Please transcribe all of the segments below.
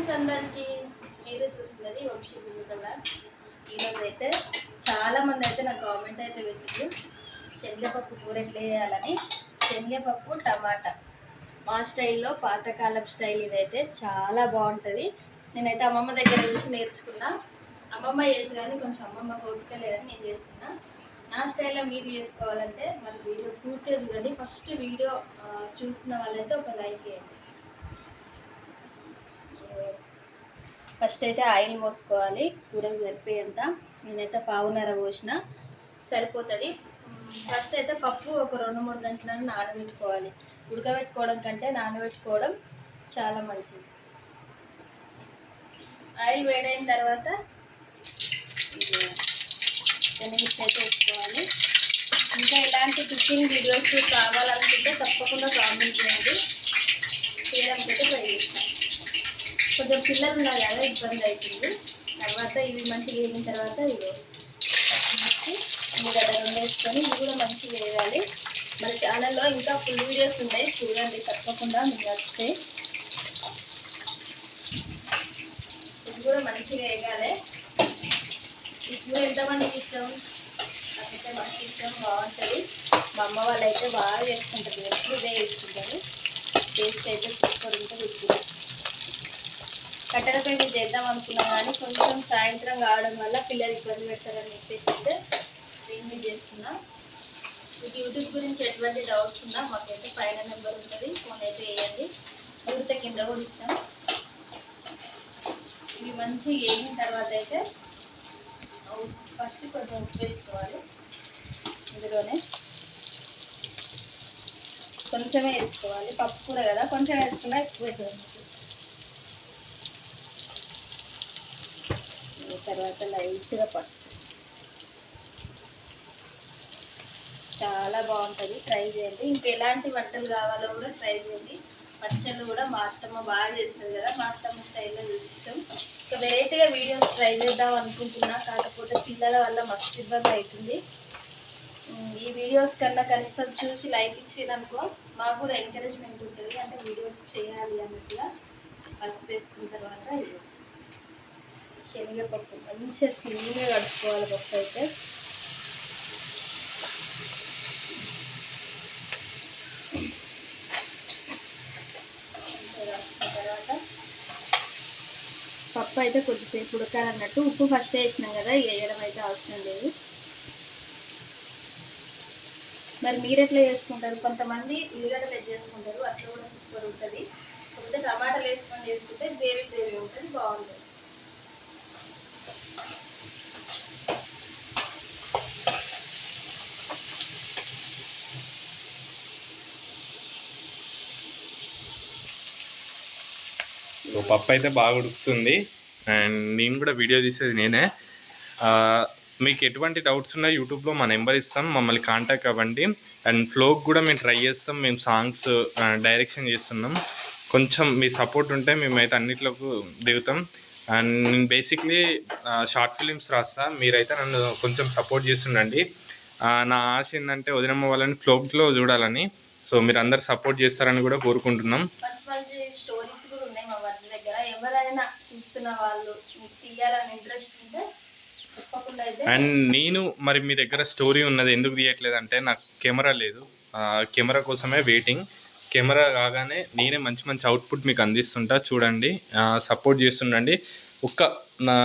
Friends అందరికీ, మీరు చూస్తున్నది వంశీ భూమిక బ్లాగ్స్. ఈరోజు అయితే చాలామంది అయితే నాకు కామెంట్ అయితే పెట్టింది శనగపప్పు కూర ఎట్లా చేయాలని. శనగపప్పు టమాటా మా స్టైల్లో, పాతకాలం స్టైల్ ఇదైతే చాలా బాగుంటుంది. నేనైతే అమ్మమ్మ దగ్గర చూసి నేర్చుకున్నా. అమ్మమ్మ చేసి కానీ కొంచెం అమ్మమ్మ ఓపిక లేదని నేను చేస్తున్నా. నా స్టైల్లో మీరు చేసుకోవాలంటే మన వీడియో పూర్తిగా చూడండి. ఫస్ట్ వీడియో చూసిన వాళ్ళైతే ఒక లైక్ చేయండి. ఫస్ట్ అయితే ఆయిల్ పోసుకోవాలి, కూరకు సరిపోయేంత. నేనైతే పావున్నర పోసిన సరిపోతుంది. ఫస్ట్ అయితే పప్పు ఒక 2-3 గంటలను నానబెట్టుకోవాలి. ఉడకబెట్టుకోవడం కంటే నానబెట్టుకోవడం చాలా మంచిది. ఆయిల్ వేడైన తర్వాత శనగపప్పు అయితే వేసుకోవాలి. ఇంకా ఇలాంటి కుకింగ్ వీడియోస్ కావాలనుకుంటే తప్పకుండా కామెంట్ చేయండి. చేయడానికి ట్రై చేస్తాను. కొంచెం పిల్లలు ఉన్నారు కదా, ఇబ్బంది అవుతుంది. తర్వాత ఇవి మంచిగా వేగిన తర్వాత ఇది పచ్చిమిర్చి ఉల్లిగడ్డ 2 వేసుకొని ఇవి కూడా మంచిగా వేయాలి. మన ఛానల్లో ఇంకా ఫుల్ వీడియోస్ ఉన్నాయి, చూడండి తప్పకుండా మీకు వస్తాయి. ఇది కూడా మంచిగా వేయాలి. ఈ కూర ఎంతమందికి ఇష్టం? నాకైతే మంచి ఇష్టం, బాగుంటుంది. మా అమ్మ వాళ్ళు అయితే బాగా చేసుకుంటారు, ఎప్పుడు ఇదే వేసుకుంటారు. టేస్ట్ అయితే సూపర్ ఉంటుంది. ఇప్పుడు కట్టెల పొయ్యి చేద్దాం అనుకున్నాం కానీ కొంచెం సాయంత్రం కావడం వల్ల పిల్లలు ఇబ్బంది పెడతారని చెప్పేసి అయితే దీన్ని చేస్తున్నా. మీకు యూట్యూబ్ గురించి ఎటువంటి డౌట్స్ ఉన్నా మాకైతే పైన నెంబర్ ఉంటుంది, ఫోన్ అయితే వేయండి. ఊరితే కింద కూడా ఇస్తాం. ఇవి మంచిగా వేగిన తర్వాత అయితే ఫస్ట్ కొంచెం ఉప్పు వేసుకోవాలి. ఇందులోనే కొంచెమే వేసుకోవాలి, పప్పు కూర కదా, కొంచెం వేసుకున్నా ఎక్కువ అవుతుంది. తర్వాత లైట్గా పసుపు. చాలా బాగుంటుంది, ట్రై చేయండి. ఇంకా ఎలాంటి వంటలు కావాలో కూడా ట్రై చేయండి. పచ్చళ్ళు కూడా మా అత్తమ్మ బాగా చేస్తుంది కదా, మా అత్తమ్మ స్టైల్లో చూపిస్తాం. ఇంకా వెరైటీగా వీడియోస్ ట్రై చేద్దాం అనుకుంటున్నా, కాకపోతే పిల్లల వల్ల మస్తు ఇబ్బంది అవుతుంది. ఈ వీడియోస్ కన్నా కనీసం చూసి లైక్ ఇచ్చేదనుకో మాకు కూడా ఎంకరేజ్మెంట్ ఉంటుంది, అంటే వీడియో చేయాలి అన్నట్టుగా. పసుపు వేసుకున్న తర్వాత శనగపప్పు మంచిగా క్లీన్గా కడుక్కోవాలి. పప్పు అయితే తర్వాత పప్పు అయితే కొద్దిసేపు ఉడకాలన్నట్టు. ఉప్పు ఫస్ట్ వేసినాం కదా, వేయడం అయితే అవసరం లేదు. మరి మీరు ఎట్లా చేసుకుంటారు? కొంతమంది ఉల్లిగడ్డలు వేసి చేసుకుంటారు, అట్లా కూడా సూపర్ ఉంటుంది. కాకపోతే టమాటాలు వేసుకొని చేసుకుంటే గ్రేవీ గ్రేవీ ఉంటుంది, బాగుంటుంది. పప్పు అయితే బాగా ఉడుకుతుంది అండ్ నేను కూడా వీడియో తీసేది నేనే. మీకు ఎటువంటి డౌట్స్ ఉన్నా యూట్యూబ్లో మా నెంబర్ ఇస్తాం, మమ్మల్ని కాంటాక్ట్ అవ్వండి. అండ్ ఫ్లోకి కూడా మేము ట్రై చేస్తాం, మేము సాంగ్స్ డైరెక్షన్ చేస్తున్నాం. కొంచెం మీ సపోర్ట్ ఉంటే మేమైతే అన్నిట్లోకి దిగుతాం. అండ్ నేను బేసిక్లీ షార్ట్ ఫిలిమ్స్ రాస్తా, మీరైతే నన్ను కొంచెం సపోర్ట్ చేస్తుండండి. నా ఆశ ఏంటంటే వదినమ్మ వాళ్ళని ఫ్లోక్లో చూడాలని. సో మీరు అందరు సపోర్ట్ చేస్తారని కూడా కోరుకుంటున్నాం. స్టోరీస్ కూడా ఉన్నాయి మా వారి దగ్గర, ఎవరైనా చూస్తున్న వాళ్ళు తీయాలని ఇంట్రెస్ట్ ఉంటే తప్పకుండా అయితే. అండ్ నేను మరి మీ దగ్గర స్టోరీ ఉన్నది ఎందుకు తీయట్లేదు అంటే నాకు కెమెరా లేదు, కెమెరా కోసమే వెయిటింగ్. కెమెరా కాగానే నేనే మంచి మంచి అవుట్పుట్ మీకు అందిస్తుంటా, చూడండి, సపోర్ట్ చేస్తుండండి. నా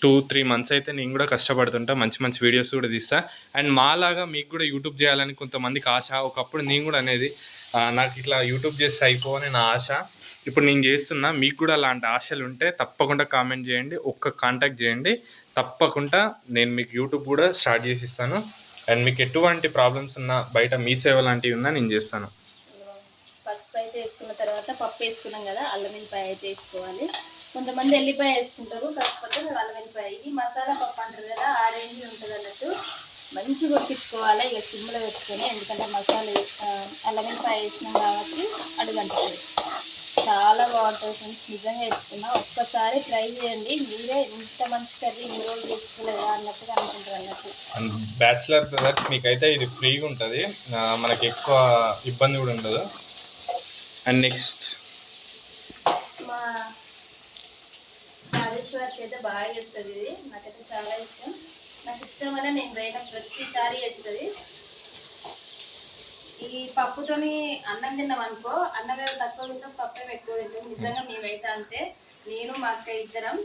2-3 మంత్స్ అయితే నేను కూడా కష్టపడుతుంటా, మంచి మంచి వీడియోస్ కూడా తీస్తా. అండ్ మాలాగా మీకు కూడా యూట్యూబ్ చేయాలని కొంతమందికి ఆశ. ఒకప్పుడు నేను కూడా అనేది నాకు ఇట్లా యూట్యూబ్ చేస్తే అయిపోవని నా ఆశ. ఇప్పుడు నేను చేస్తున్నా. మీకు కూడా అలాంటి ఆశలు ఉంటే తప్పకుండా కామెంట్ చేయండి, కాంటాక్ట్ చేయండి. తప్పకుండా నేను మీకు యూట్యూబ్ కూడా స్టార్ట్ చేసి ఇస్తాను. అండ్ మీకు ఎటువంటి ప్రాబ్లమ్స్ ఉన్నా, బయట మీ సేవ లాంటివి ఉన్నా నేను చేస్తాను. పసుపు అయితే వేసుకున్న తర్వాత పప్పు వేసుకున్నాం కదా, అల్లం వెల్లిపాయ అయితే వేసుకోవాలి. కొంతమంది ఎల్లిపాయ వేసుకుంటారు, కాకపోతే అల్లం వెల్లిపాయ. ఇది మసాలా పప్పు అంటారు కదా, ఆ రేంజ్ ఉంటుంది అన్నట్టు. మంచిగా ఉడికించుకోవాలి ఇక సిమ్లో పెట్టుకొని, ఎందుకంటే మసాలా అల్లం వెల్లిపాయ వేసినాం కాబట్టి అడుగంటుంది. చాలా బాగుంటుంది ఫ్రెండ్స్, నిజంగా వేసుకున్నా. ఒక్కసారి ట్రై చేయండి, మీరే ఇంత మంచి కర్రీ ఈ రోజు చేసుకోలేదా అన్నట్టుగా అనుకుంటారు అన్నట్టు. బ్యాచిలర్ బ్రదర్స్ మీకైతే ఇది ఫ్రీగా ఉంటుంది, మనకి ఎక్కువ ఇబ్బంది కూడా ఉండదు. అండ్ నెక్స్ట్ మా బాలిష్ వర్క్ అయితే బాగా చేస్తుంది ఇది. నాకైతే చాలా ఇష్టం. నాకు ఇష్టమనే నేను పోయిన ప్రతిసారి చేస్తుంది. ఈ పప్పుతోని అన్నం తిన్నాం అనుకో, అన్నం ఏమో తక్కువ తింటాం, పప్పు ఏమో ఎక్కువ తింటాం. నిజంగా మేమైతే అంతే. నేను మా అక్క ఇద్దరం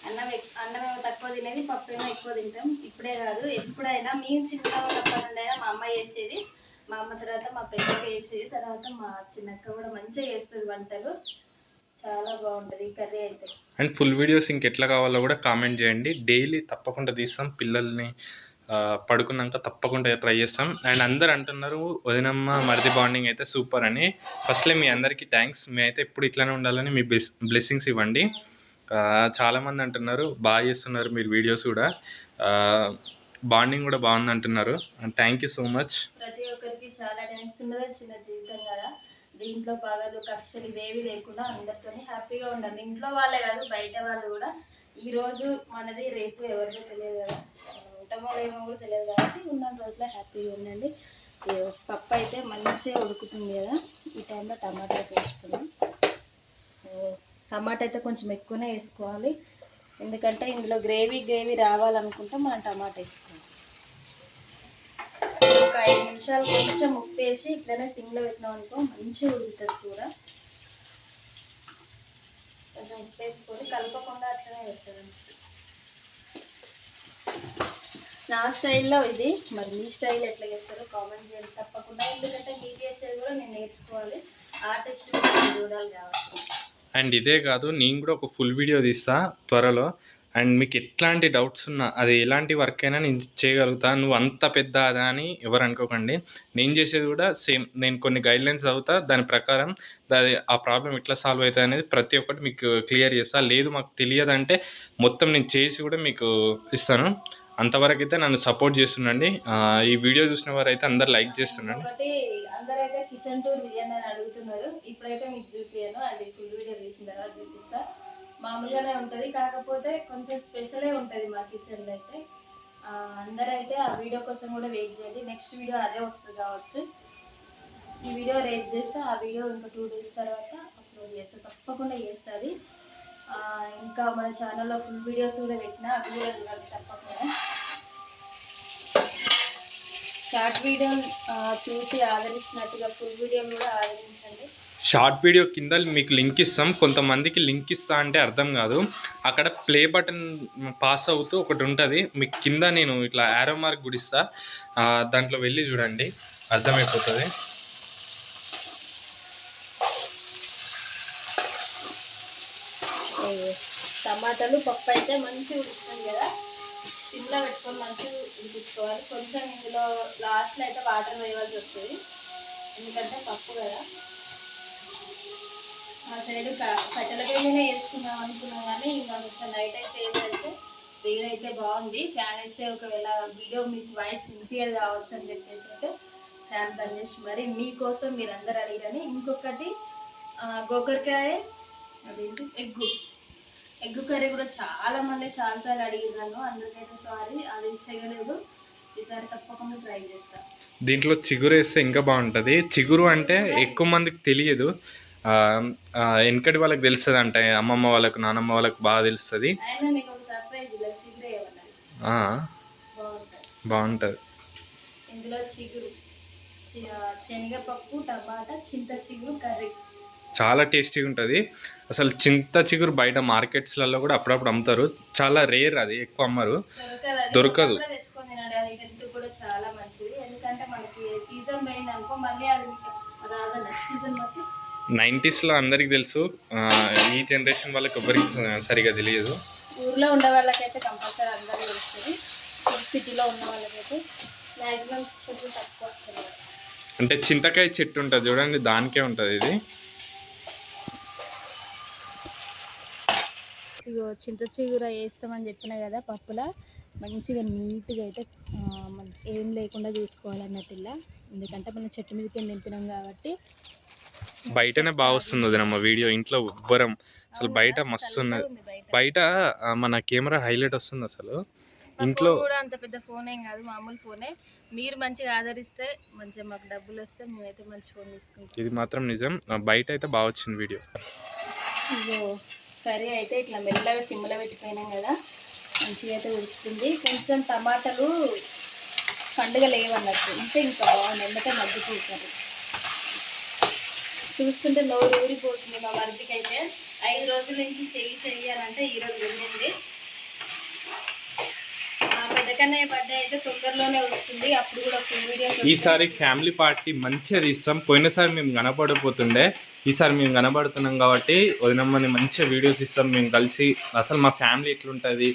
అన్నం ఏమో తక్కువ తినేది, పప్పు ఏమో ఎక్కువ తింటాం. ఇప్పుడే కాదు, ఎప్పుడైనా మేము చిన్నగా ఉన్నప్పటి నుండి అయినా మా అమ్మ చేసేది. మా అమ్మ తర్వాత మా పెద్దక్క చేసేది, తర్వాత మా చిన్నక్క కూడా మంచిగా చేస్తుంది వంటలు. చాలా బాగుంటుంది ఈ కర్రీ అయితే. అండ్ ఫుల్ వీడియోస్ ఇంకెట్లా కావాలో కూడా కామెంట్ చేయండి. డైలీ తప్పకుండా తీస్తాం. పిల్లల్ని పడుకున్నాక తప్పకుండా ట్రై చేస్తాం. అండ్ అందరు అంటున్నారు వదినమ్మ మరిది బాండింగ్ అయితే సూపర్ అని. ఫస్ట్లే మీ అందరికీ థ్యాంక్స్. మీ అయితే ఎప్పుడు ఇట్లానే ఉండాలని మీ బ్లెస్సింగ్స్ ఇవ్వండి. చాలామంది అంటున్నారు బాగా చేస్తున్నారు మీరు వీడియోస్ కూడా, బాండింగ్ కూడా బాగుంది అంటున్నారు. And thank you so much. ప్రతి ఒక్కరికి చాలా థ్యాంక్స్. ఉన్నది చిన్న జీవితం కదా, దీంట్లో పగలు కక్షలు ఇవేవి లేకుండా అందరితో హ్యాపీగా ఉండాలి. ఇంట్లో వాళ్ళే కాదు బయట వాళ్ళు కూడా. ఈరోజు మనది, రేపు ఎవరికో తెలియదు కదా, ఉంటామో ఏమో కూడా తెలియదు కాబట్టి ఉన్న రోజులో హ్యాపీగా ఉండండి. పప్పు అయితే మంచిగా ఉడుకుతుంది కదా, ఈ టైంలో టమాటా వేసుకున్నాం. టమాటా అయితే కొంచెం ఎక్కువనే వేసుకోవాలి, ఎందుకంటే ఇందులో గ్రేవీ రావాలనుకుంటే మనం టమాటా వేసుకోవాలి. ఒక 5 నిమిషాలు కొంచెం ఉప్పు వేసి ఇట్లనే సిమ్లో పెట్టినాం అనుకో మంచిగా ఉడుకుతుంది కూర. కొంచెం ఉప్పు వేసుకొని కలపకుండా అట్లనే పెట్టాలి. నా స్టైల్లో ఇది, మరి మీ స్టైల్ ఎట్లా చేస్తారో కామెంట్ చేయండి తప్పకుండా. ఎందుకంటే మీరు చేసేది కూడా నేను నేర్చుకోవాలి, ఆర్టిస్ట్ చూడాలి కాబట్టి. అండ్ ఇదే కాదు, నేను కూడా ఒక ఫుల్ వీడియో తీస్తా త్వరలో. అండ్ మీకు ఎట్లాంటి డౌట్స్ ఉన్నా, అది ఎలాంటి వర్క్ అయినా నేను చేయగలుగుతా. నువ్వు అంత పెద్ద అదా అని ఎవరు అనుకోకండి. నేను చేసేది కూడా సేమ్. నేను కొన్ని గైడ్లైన్స్ చదువుతా, దాని ప్రకారం ఆ ప్రాబ్లం ఎట్లా సాల్వ్ అవుతుంది అనేది ప్రతి ఒక్కటి మీకు క్లియర్ చేస్తా. లేదు మాకు తెలియదంటే మొత్తం నేను చేసి కూడా మీకు ఇస్తాను. అంతవరకు అయితే నన్ను సపోర్ట్ చేస్తుండండి. ఈ వీడియో చూసిన వారు అయితే అందరు లైక్ చేస్తుండండి. ఒకటి అందరైతే కిచెన్ టూర్ తీయండి అని అడుగుతున్నారు. ఇప్పుడైతే మీకు చూపియను, అది ఫుల్ వీడియో తీసిన తర్వాత చూపిస్తా. మామూలుగానే ఉంటుంది, కాకపోతే కొంచెం స్పెషలే ఉంటుంది మా కిచెన్లో అయితే. అందరైతే ఆ వీడియో కోసం కూడా వెయిట్ చేయండి. నెక్స్ట్ వీడియో అదే వస్తుంది కావచ్చు. ఈ వీడియో రేపు చేస్తే ఆ వీడియో ఇంకా 2 days తర్వాత అప్లోడ్ చేస్తా, తప్పకుండా చేస్తుంది. ఇంకా మన ఛానల్లో ఫుల్ వీడియోస్ కూడా పెట్టినా, అవి కూడా చూడండి తప్పకుండా. షార్ట్ వీడియో చూసి ఆదరించినట్టుగా ఫుల్ వీడియోని కూడా ఆదరించండి. షార్ట్ వీడియో కింద మీకు లింక్ ఇస్తాం. కొంతమందికి లింక్ ఇస్తా అంటే అర్థం కాదు, అక్కడ ప్లే బటన్ పాస్ అవుతూ ఒకటి ఉంటుంది మీకు కింద. నేను ఇట్లా యారో మార్క్ గుడిస్తా, దాంట్లో వెళ్ళి చూడండి అర్థమైపోతుంది. టమాటాలు పప్పు అయితే మంచిగా ఉడుకుతుంది కదా, సిమ్లో పెట్టుకొని మంచిగా ఉడికించుకోవాలి. కొంచెం ఇందులో లాస్ట్లో అయితే వాటర్ వేయవలసి వస్తుంది, ఎందుకంటే పప్పు కదా. మా సైడ్ కట్టెల పొయ్యినే వేసుకుందాం అనుకున్నాం, కానీ ఇంకా కొంచెం నైట్ అయితే వేసరికి వేడైతే బాగుంది. ఫ్యాన్ వేస్తే ఒకవేళ వీడియో మీకు వాయిస్ వినిపించదు కావచ్చు అని చెప్పేసి అయితే ఫ్యాన్ బంద్ చేసి మరి మీకోసం మీరు అందరు అడిగారని. ఇంకొకటి గోకరకాయ, అదేంటి ఎగ్గు కర్రీ కూడా చాలామంది చాలాసార్లు అడిగినాను, అందుకైతే సారీ అది చేయలేదు. ఈసారి తప్పకుండా ట్రై చేస్తాను. దీంట్లో చిగురు వేస్తే ఇంకా బాగుంటుంది. చిగురు అంటే ఎక్కువ మందికి తెలియదు, వెనకటి వాళ్ళకి తెలుస్తుంది అంటే అమ్మమ్మ వాళ్ళకు నానమ్మ వాళ్ళకు బాగా తెలుస్తుంది. బాగుంటుంది. ఇందులో చిగురు, శనగపప్పు, టమాటా, చింత చిగురు కర్రీ చాలా టేస్టీగా ఉంటుంది. అసలు చింత చిగురు బయట మార్కెట్స్లలో కూడా అప్పుడప్పుడు అమ్ముతారు, చాలా రేర్, అది ఎక్కువ అమ్మరు, దొరకదు. కూడా చాలా మంచిది, ఎందుకంటే మనకి సీజన్ పోయింది అనుకో మళ్ళీ అది రాదన్న సీజన్ బట్టి. 90sలో అందరికి తెలుసు, ఈ జనరేషన్ వాళ్ళకి ఎవరికి సరిగా తెలియదు. ఊర్లో ఉండే వాళ్ళకైతే కంపల్సరీ అందరూ తెలుస్తుంది, సిటీలో ఉన్న వాళ్ళకైతే మ్యాక్సిమం కొంచెం తక్కువ. అంటే చింతకాయ చెట్టు ఉంటుంది చూడండి, దానికే ఉంటుంది ఇది. ఇగో చింత చిగుర వేస్తామని చెప్పినా కదా పప్పులా, మంచిగా నీట్గా అయితే ఏం లేకుండా చూసుకోవాలన్నట్టు ఇలా, ఎందుకంటే మనం చెట్టు మీదకి నింపినాం కాబట్టి. బయటనే బాగా వస్తుంది వదినమ్మ వీడియో, ఇంట్లో ఉబ్బరం అసలు. బయట మస్తు ఉన్నది, బయట మన కెమెరా హైలైట్ వస్తుంది అసలు. ఇంట్లో కూడా అంత పెద్ద ఫోన్ ఏం కాదు, మామూలు ఫోనే. మీరు మంచిగా ఆదరిస్తే మంచిగా మాకు డబ్బులు వస్తే మేమైతే మంచి ఫోన్ తీసుకుంటాం. ఇది మాత్రం నిజం, బయట అయితే బాగా వచ్చింది వీడియో. ఇగో కర్రీ అయితే ఇట్లా మెల్లగా సిమ్లో పెట్టిపోయినాం కదా, మంచిగా అయితే ఉడుకుతుంది. కొంచెం టమాటాలు పండుగ లేవన్నట్టు ఉంటే ఇంకా బాగుంది, ఎందుకంటే మగ్గిపోతుంది. చూస్తుంటే నోరు ఊరిపోతుంది. మా మరిదికి అయితే 5 రోజుల నుంచి చెయ్యాలంటే ఈరోజు వెళ్ళింది. మా పెద్దకన్నయ్య బర్త్డే అయితే తొందరలోనే వస్తుంది, అప్పుడు కూడా ఒక వీడియో. ఈసారి ఫ్యామిలీ పార్టీ మంచిగా తీస్తాం. పోయినసారి మేము కనపడపోతుండే, ఈసారి మేము కనబడుతున్నాం కాబట్టి వదినమ్మని మంచిగా వీడియోస్ ఇస్తాం మేము కలిసి. అసలు మా ఫ్యామిలీ ఎట్లుంటుంది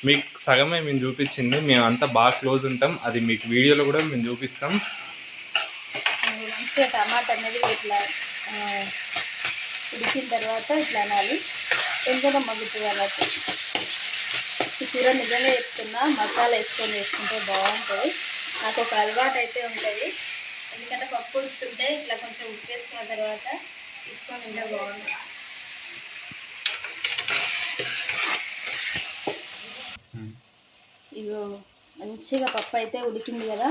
మీకు సగమే మేము చూపించింది. మేము అంతా బాగా క్లోజ్ ఉంటాం, అది మీకు వీడియోలో కూడా మేము చూపిస్తాం. మంచిగా టమాటా అనేది ఇట్లా ఉడికిన తర్వాత ఇట్లా అనాలి, కొంచెం మగ్గుతుంది అన్నట్టు. ఈ కూర నిజంగా చెప్తున్నా, మసాలా వేసుకొని వేసుకుంటే బాగుంటుంది. నాకు ఒక అలవాటు అయితే ఉంటుంది, ఎందుకంటే పప్పు ఉడుకుతుంటే ఇట్లా కొంచెం ఉప్పు వేసుకున్న తర్వాత తీసుకొని తింటే బాగుంటుంది. ఇగో మంచిగా పప్పు అయితే ఉడికింది కదా,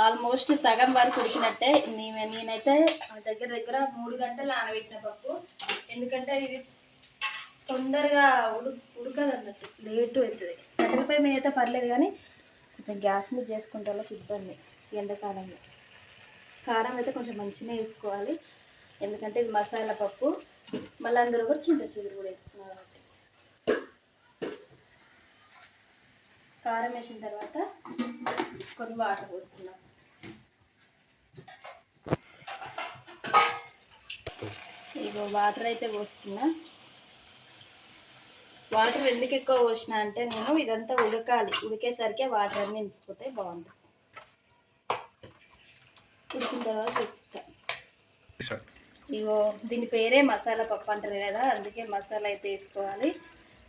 ఆల్మోస్ట్ సగం వరకు ఉడికినట్టే. నేనైతే దగ్గర 3 గంటలు నానబెట్టిన పప్పు, ఎందుకంటే ఇది తొందరగా ఉడకదు అన్నట్టు, లేటు అవుతుంది. కట్టెలపై మీద అయితే పర్లేదు, కానీ కొంచెం గ్యాస్ మీద చేసుకుంటే వాళ్ళకి ఇబ్బంది ఎండాకాలంలో. కారం అయితే కొంచెం మంచిగా వేసుకోవాలి, ఎందుకంటే ఇది మసాలా పప్పు. మళ్ళీ అందులో కూడా చింతచిగురు కూడా వేస్తున్నాం కాబట్టి. కారం వేసిన తర్వాత కొన్ని వాటర్ పోస్తున్నాం. ఇగో వాటర్ అయితే పోస్తున్నా. వాటర్ ఎందుకు ఎక్కువ పోసిన అంటే నేను ఇదంతా ఉడకాలి, ఉడికేసరికి వాటర్ అన్నీ నింపిపోతే బాగుంటుంది. ఉడికిన తర్వాత చూపిస్తా. ఇగో దీని పేరే మసాలా పప్పు అంటారు కదా, అందుకే మసాలా అయితే వేసుకోవాలి.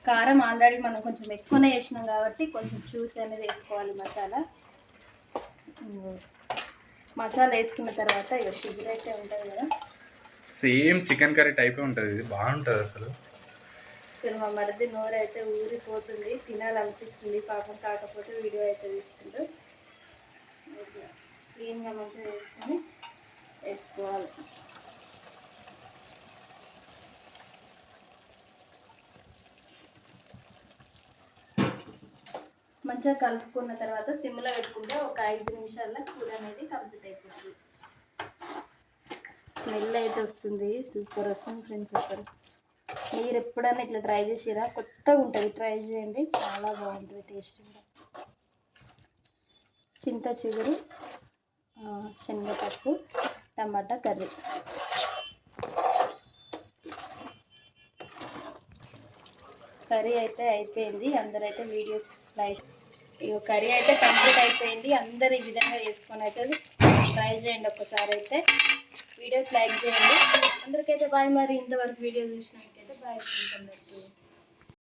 కారం ఆల్రెడీ మనం కొంచెం ఎక్కువనే వేసినాం కాబట్టి కొంచెం చూసి అనేది వేసుకోవాలి మసాలా. మసాలా వేసుకున్న తర్వాత ఇక షుగర్ అయితే ఉంటుంది కదా, సేమ్ చికెన్ కర్రీ టైపే ఉంటుంది. ఇది బాగుంటుంది అసలు. మా మరిది నోరు అయితే ఊరిపోతుంది, తినాలనిపిస్తుంది పాపం. కాకపోతే వీడియో అయితే తీస్తుండ్రు. క్లీన్గా మంచిగా వేసుకొని వేసుకోవాలి. మంచిగా కలుపుకున్న తర్వాత సిమ్లో పెట్టుకుంటే ఒక 5 నిమిషాల్లో కూర అనేది కంప్లీట్ అయిపోతుంది. స్మెల్ అయితే వస్తుంది, సూపర్ వస్తుంది ఫ్రెండ్స్. అసలు మీరు ఎప్పుడైనా ఇట్లా ట్రై చేసిరా? కొత్తగా ఉంటుంది, ట్రై చేయండి, చాలా బాగుంటుంది టేస్టీగా. చింత చిగురు, శనగపప్పు, టమాటా కర్రీ. కర్రీ అయితే అయిపోయింది. అందరైతే వీడియో లైక్, ఇక కర్రీ అయితే కంప్లీట్ అయిపోయింది. అందరు ఈ విధంగా చేసుకొని అయితే ట్రై చేయండి ఒక్కసారి అయితే. వీడియోకి లైక్ చేయండి. అందరికైతే బాయ్. మరి ఇంతవరకు వీడియో చూసినాకైతే బాయ్.